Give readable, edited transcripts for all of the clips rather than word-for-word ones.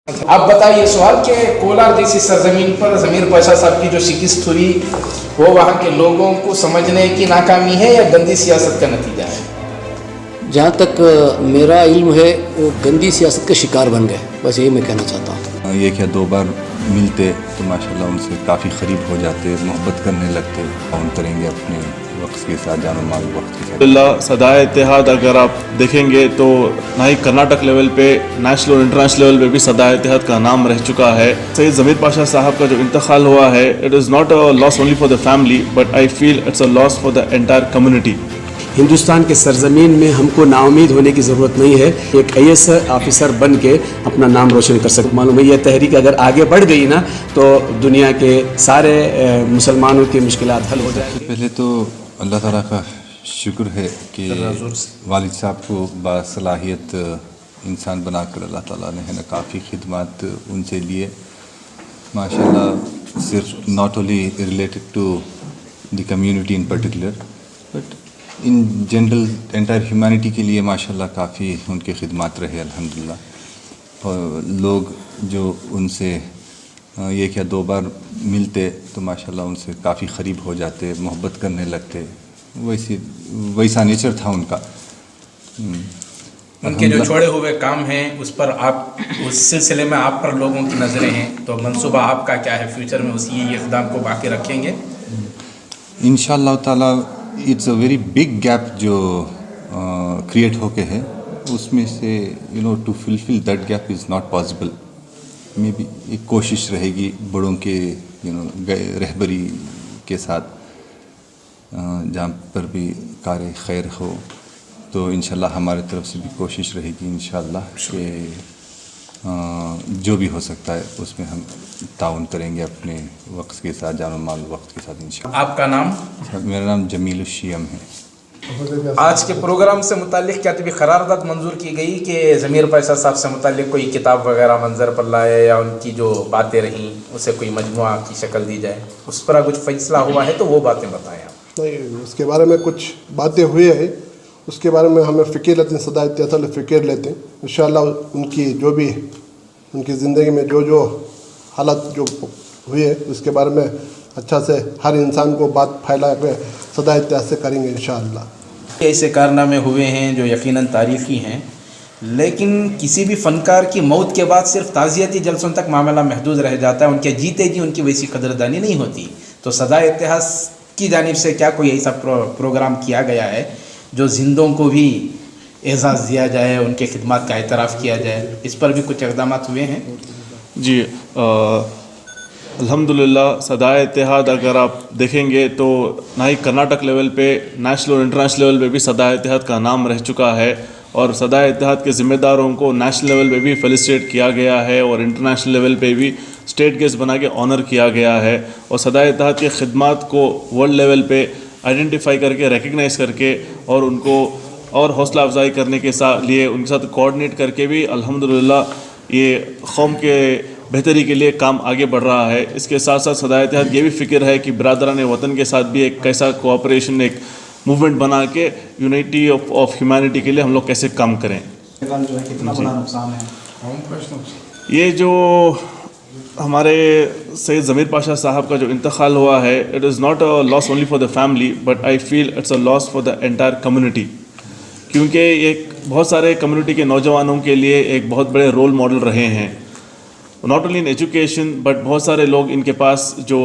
آپ بتائیے سوال کہ کولار جیسی سرزمین پر ضمیر پاشا صاحب کی جو شکست ہوئی وہ وہاں کے لوگوں کو سمجھنے کی ناکامی ہے یا گندی سیاست کا نتیجہ ہے؟ جہاں تک میرا علم ہے وہ گندی سیاست کا شکار بن گئے، بس یہی میں کہنا چاہتا ہوں. یہ کیا دو بار ملتے تو ماشاءاللہ ان سے کافی قریب ہو جاتے، محبت کرنے لگتے، تعاون کریں گے اپنے وقت کے ساتھ، جان و مال وقت کے ساتھ. اللہ صدائے اتحاد اگر آپ دیکھیں گے تو نہ ہی کرناٹک لیول پہ، نیشنل اور انٹرنیشنل لیول پہ بھی صدائے اتحاد کا نام رہ چکا ہے. سید ضمیر پاشا صاحب کا جو انتقال ہوا ہے، it is not a loss only for the family but I feel it's a loss for the entire community. Hindustan کے سرزمین میں ہم کو نا امید ہونے کی ضرورت نہیں ہے. ایک IAS آفیسر بن کے اپنا نام روشن کر سکتے. معلوم ہے یہ تحریک اگر آگے بڑھ گئی نا تو دنیا کے سارے مسلمانوں کی مشکلات حل ہو جائیں. سب سے پہلے تو اللہ تعالیٰ کا شکر ہے کہ والد صاحب کو باصلاحیت انسان بنا کر اللہ تعالیٰ نے ہے نا کافی خدمات ان سے لیے ماشاءاللہ. صرف not only related to the community in particular but in general entire humanity کے لیے ماشاءاللہ کافی ان کے خدمات رہے الحمدللہ. اور لوگ جو ان سے یہ کیا دو بار ملتے تو ماشاءاللہ ان سے کافی قریب ہو جاتے، محبت کرنے لگتے، ویسا نیچر تھا ان کا. ان کے جو چھوڑے ہوئے کام ہیں اس پر آپ، اس سلسلے میں آپ پر لوگوں کی نظریں ہیں تو منصوبہ آپ کا کیا ہے؟ فیوچر میں اسی اقدام کو باقی رکھیں گے؟ انشاءاللہ تعالیٰ it's a very big gap جو کریٹ ہو کے ہے، اس میں سے to fulfil that gap is not possible. میں بھی ایک کوشش رہے گی بڑوں کے رہبری کے ساتھ جہاں پر بھی کار خیر ہو تو انشاءاللہ ہمارے طرف سے بھی کوشش رہے گی انشاءاللہ کہ جو بھی ہو سکتا ہے اس میں ہم تعاون کریں گے اپنے وقت کے ساتھ، جان و مال وقت کے ساتھ انشاءاللہ. آپ کا نام؟ میرا نام جمیل الشیم ہے. آج کے پروگرام سے متعلق کیا طبی قرارداد منظور کی گئی کہ ضمیر پاشا صاحب سے متعلق کوئی کتاب وغیرہ منظر پر لائے یا ان کی جو باتیں رہیں اسے کوئی مجموعہ کی شکل دی جائے؟ اس پر کچھ فیصلہ ہوا ہے تو وہ باتیں بتائیں آپ. نہیں، اس کے بارے میں کچھ باتیں ہوئے ہیں، اس کے بارے میں ہمیں فکر لیتے ہیں، صدائے اتحاد فکر لیتے ہیں انشاءاللہ. ان کی جو بھی ان کی زندگی میں جو حالت جو ہوئی ہے اس کے بارے میں اچھا سے ہر انسان کو بات پھیلا کے صدائے اتحاد سے کریں گے انشاءاللہ. ایسے کارنامے ہوئے ہیں جو یقیناً تاریخی ہیں، لیکن کسی بھی فنکار کی موت کے بعد صرف تعزیتی جلسوں تک معاملہ محدود رہ جاتا ہے، ان کے جیتے جی ان کی ویسی قدردانی نہیں ہوتی. تو صدائے اتحاد کی جانب سے کیا کوئی ایسا پروگرام کیا گیا ہے جو زندوں کو بھی اعزاز دیا جائے، ان کے خدمات کا اعتراف کیا جائے؟ اس پر بھی کچھ اقدامات ہوئے ہیں؟ جی الحمدللہ صدائے اتحاد اگر آپ دیکھیں گے تو نہ ہی کرناٹک لیول پہ، نیشنل اور انٹرنیشنل لیول پہ بھی صدائے اتحاد کا نام رہ چکا ہے. اور صدائے اتحاد کے ذمہ داروں کو نیشنل لیول پہ بھی فیلیسیٹ کیا گیا ہے اور انٹرنیشنل لیول پہ بھی اسٹیٹ گیسٹ بنا کے آنر کیا گیا ہے. اور صدائے اتحاد کے خدمات کو ورلڈ لیول پہ آئیڈینٹیفائی کر کے، ریکگنائز کر کے اور ان کو اور حوصلہ افزائی کرنے کے لیے ان کے ساتھ کوآرڈینیٹ کر کے بھی الحمدللہ یہ قوم کے بہتری کے لیے کام آگے بڑھ رہا ہے. اس کے ساتھ ساتھ صدائے اتحاد یہ بھی فکر ہے کہ برادران وطن کے ساتھ بھی ایک کیسا کوآپریشن، ایک موومنٹ بنا کے یونٹی آف ہیومینٹی کے لیے ہم لوگ کیسے کام کریں. یہ جو ہمارے سید ضمیر پاشا صاحب کا جو انتقال ہوا ہے، it is not a loss only for the family but I feel it's a loss for the entire community. کیونکہ یہ بہت سارے کمیونٹی کے نوجوانوں کے لیے ایک بہت بڑے رول ماڈل رہے ہیں، not only in education but بہت سارے لوگ ان کے پاس جو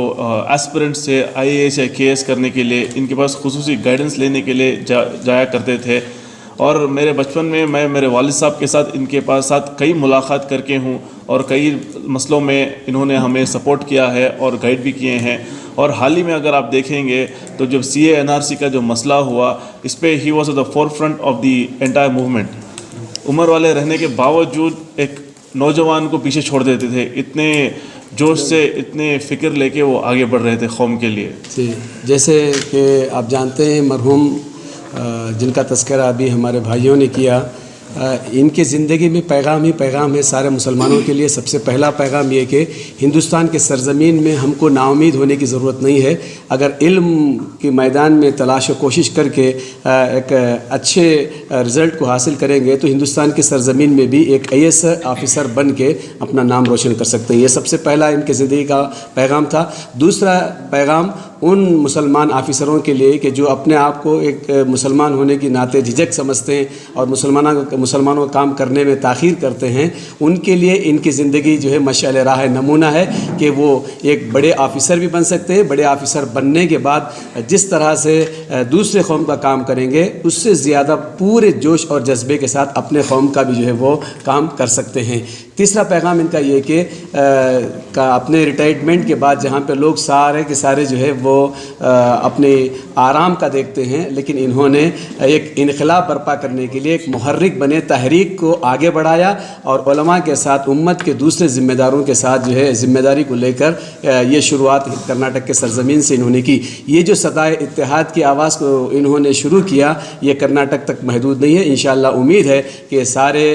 ایسپرنٹس تھے IAS یا KS کرنے کے لیے، ان کے پاس خصوصی گائیڈنس لینے کے لیے جایا کرتے تھے. اور میرے بچپن میں میرے والد صاحب کے ساتھ ان کے پاس ساتھ کئی ملاقات کر کے ہوں اور کئی مسئلوں میں انہوں نے ہمیں سپورٹ کیا ہے اور گائیڈ بھی کیے ہیں. اور حال ہی میں اگر آپ دیکھیں گے تو جب CA NRC کا جو مسئلہ ہوا، اس پہ ہی was at the forefront of the entire movement. عمر والے رہنے کے باوجود ایک نوجوان کو پیچھے چھوڑ دیتے تھے، اتنے جوش سے، اتنے فکر لے کے وہ آگے بڑھ رہے تھے قوم کے لیے. جی، جیسے کہ آپ جانتے ہیں مرحوم جن کا تذکرہ ابھی ہمارے بھائیوں نے کیا، इनकी ज़िंदगी में पैगाम ही पैगाम है सारे मुसलमानों के लिए। सबसे पहला पैगाम ये कि हिंदुस्तान के सरज़मीन में हमको नाउमीद होने की ज़रूरत नहीं है। अगर इल्म के मैदान में तलाश व कोशिश करके एक अच्छे रिज़ल्ट को हासिल करेंगे तो हिंदुस्तान की सरज़मीन में भी एक IAS ऑफ़िसर बन के अपना नाम रोशन कर सकते हैं। ये सबसे पहला इनकी ज़िंदगी का पैगाम था। दूसरा पैगाम उन मुसलमान ऑफ़िसरों के लिए कि जो अपने आप को एक मुसलमान होने की नाते झिझक समझते हैं और मुसलमानों का काम करने में ताख़ीर करते हैं, उनके लिए इनकी ज़िंदगी जो है मशाल राह नमूना है कि वो एक बड़े ऑफ़िसर भी बन सकते हैं। बड़े ऑफ़िसर बनने के बाद जिस तरह से दूसरे कौम का काम करेंगे उससे ज़्यादा पूरे जोश और जज्बे के साथ अपने कौम का भी जो है वो काम कर सकते हैं। तीसरा पैगाम इनका ये कि अपने रिटायरमेंट के बाद जहाँ पे लोग सारे के सारे जो है वो अपने आराम का देखते हैं, लेकिन इन्होंने एक इनकलाब बर्पा करने के लिए एक मुहर्रिक बने, तहरीक को आगे बढ़ाया और उलमा के साथ उम्मत के दूसरे ज़िम्मेदारों के साथ जो है ज़िम्मेदारी को लेकर ये शुरुआत कर्नाटक के सरज़मीन से इन्होंने की। ये जो सदाए इत्तेहाद की आवाज़ को इन्होंने शुरू किया ये कर्नाटक तक महदूद नहीं है। इंशाअल्लाह उम्मीद है कि सारे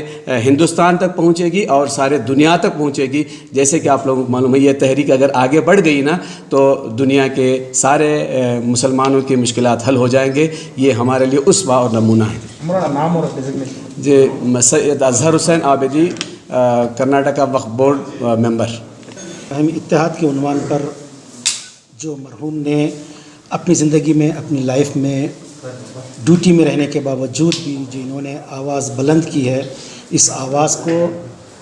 हिंदुस्तान तक पहुँचेगी और सारे दुनिया तक पहुँचेगी। जैसे कि आप लोगों को मालूम है ये तहरीक अगर आगे बढ़ गई ना तो दुनिया के सारे मुसलमानों की मुश्किलात हल हो जाएंगे। ये हमारे लिए उसवा और नमूना है। नाम और डेजिग्नेशन जी सैयद अज़हर हुसैन आबिदी, कर्नाटका वक्फ बोर्ड मेंबर। हम इत्तेहाद के उन्वान पर जो मरहूम ने अपनी ज़िंदगी में अपनी लाइफ में ड्यूटी में रहने के बावजूद भी जो इन्होंने आवाज़ बुलंद की है, इस आवाज़ को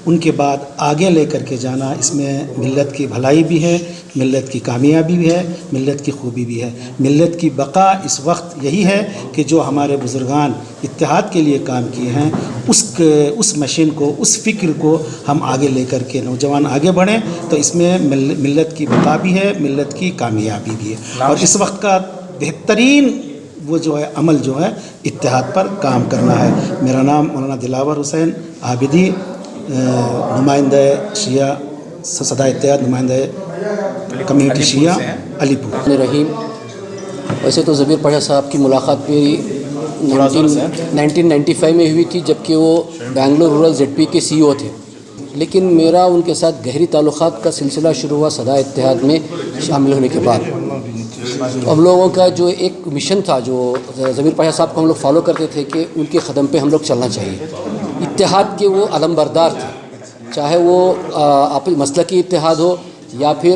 उनके बाद आगे लेकर के जाना, इसमें मिल्लत की भलाई भी है, मिल्लत की कामयाबी भी है, मिल्लत की खूबी भी है। मिल्लत की बका इस वक्त यही है कि जो हमारे बुज़ुर्गान इत्तेहाद के लिए काम किए हैं उस मशीन को, उस फ़िक्र को हम आगे लेकर के नौजवान आगे बढ़ें तो इसमें मिल्लत की बका भी है, मिल्लत की कामयाबी भी है। और इस वक्त का बेहतरीन वो जो है अमल जो है इत्तेहाद पर काम करना है। मेरा नाम मौलाना दिलावर हुसैन आबिदी, नुमाइंदा शिया सदा इत्तेहाद, नुमाइंदा कम्युनिटी शिया अलीपुर। रहीम, वैसे तो ज़मीर पाशा साहब की मुलाकात मेरी 1995 में हुई थी जबकि वो बेंगलोर रूरल ZP के CEO थे, लेकिन मेरा उनके साथ गहरी ताल्लुक़ात का सिलसिला शुरू हुआ सदा इत्तेहाद में शामिल होने के बाद। तो हम लोगों का जो एक मिशन था जो ज़मीर पाशा साहब को हम लोग फॉलो करते थे कि उनके क़दम पे हम लोग चलना चाहिए। इत्तेहाद के वो अलमबरदार थे, चाहे वो आपस मसलकी इत्तेहाद हो या फिर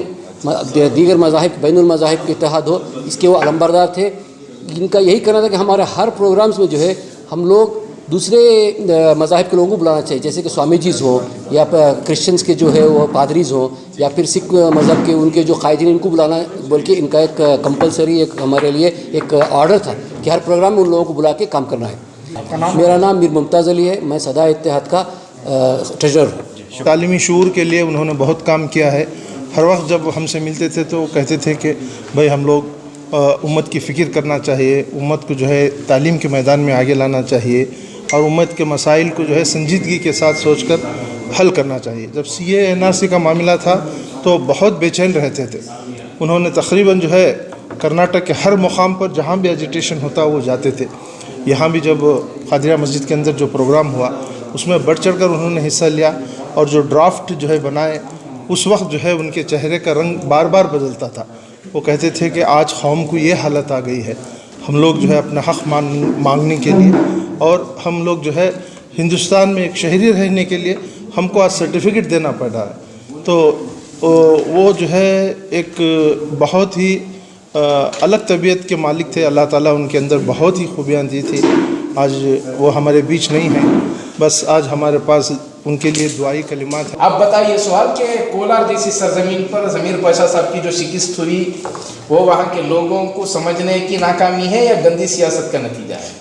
दीगर मज़ाहिब बैनुल मज़ाहिब के इत्तेहाद हो, इसके वो अलमबरदार थे। इनका यही कहना था कि हमारे हर प्रोग्राम्स में जो है हम लोग दूसरे मज़ाहिब के लोगों को बुलाना चाहिए, जैसे कि स्वामी जीज़ हो या क्रिश्चियंस के जो है वो पादरीज़ हो या फिर सिख मज़हब के उनके जो कायदीन, इनको बुलाना, बल्कि इनका एक कंपलसरी एक हमारे लिए एक ऑर्डर था कि हर प्रोग्राम में उन लोगों को बुला के काम करना है। मेरा नाम मीर मुमताज़ अली है, मैं सदा इत्तेहाद का ट्रेजरर हूँ। तालीमी शूर के लिए उन्होंने बहुत काम किया है। हर वक्त जब हमसे मिलते थे तो कहते थे कि भाई हम लोग उम्मत की फ़िक्र करना चाहिए, उम्मत को जो है तालीम के मैदान में आगे लाना चाहिए और उम्मत के मसाइल को जो है संजीदगी के साथ सोचकर हल करना चाहिए। जब CA NRC का मामला था तो बहुत बेचैन रहते थे। उन्होंने तकरीबन जो है कर्नाटक के हर मुकाम पर जहाँ भी एजिटेशन होता वो जाते थे। यहाँ भी जब कादिया मस्जिद के अंदर जो प्रोग्राम हुआ उसमें बढ़ चढ़ कर उन्होंने हिस्सा लिया और जो ड्राफ्ट जो है बनाए उस वक्त जो है उनके चेहरे का रंग बार बार बदलता था। वो कहते थे कि आज कौम को ये हालत आ गई है, हम लोग जो है अपना हक़ मांगने के लिए और हम लोग जो है हिंदुस्तान में एक शहरी रहने के लिए हमको आज सर्टिफिकेट देना पड़ रहा है। तो वो जो है एक बहुत ही अलग तबीयत के मालिक थे। अल्लाह ताला उनके अंदर बहुत ही खूबियाँ दी थी। आज वो हमारे बीच नहीं हैं, बस आज हमारे पास उनके लिए दुआई कलिमात है। आप बताइए सवाल के कोलार जैसी सरजमीन पर ज़मीर पाशा साहब की जो शिकस्त हुई वो वहाँ के लोगों को समझने की नाकामी है या गंदी सियासत का नतीजा है?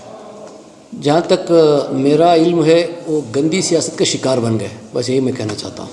जहाँ तक मेरा इल्म है वो गंदी सियासत का शिकार बन गए, बस यही मैं कहना चाहता हूँ।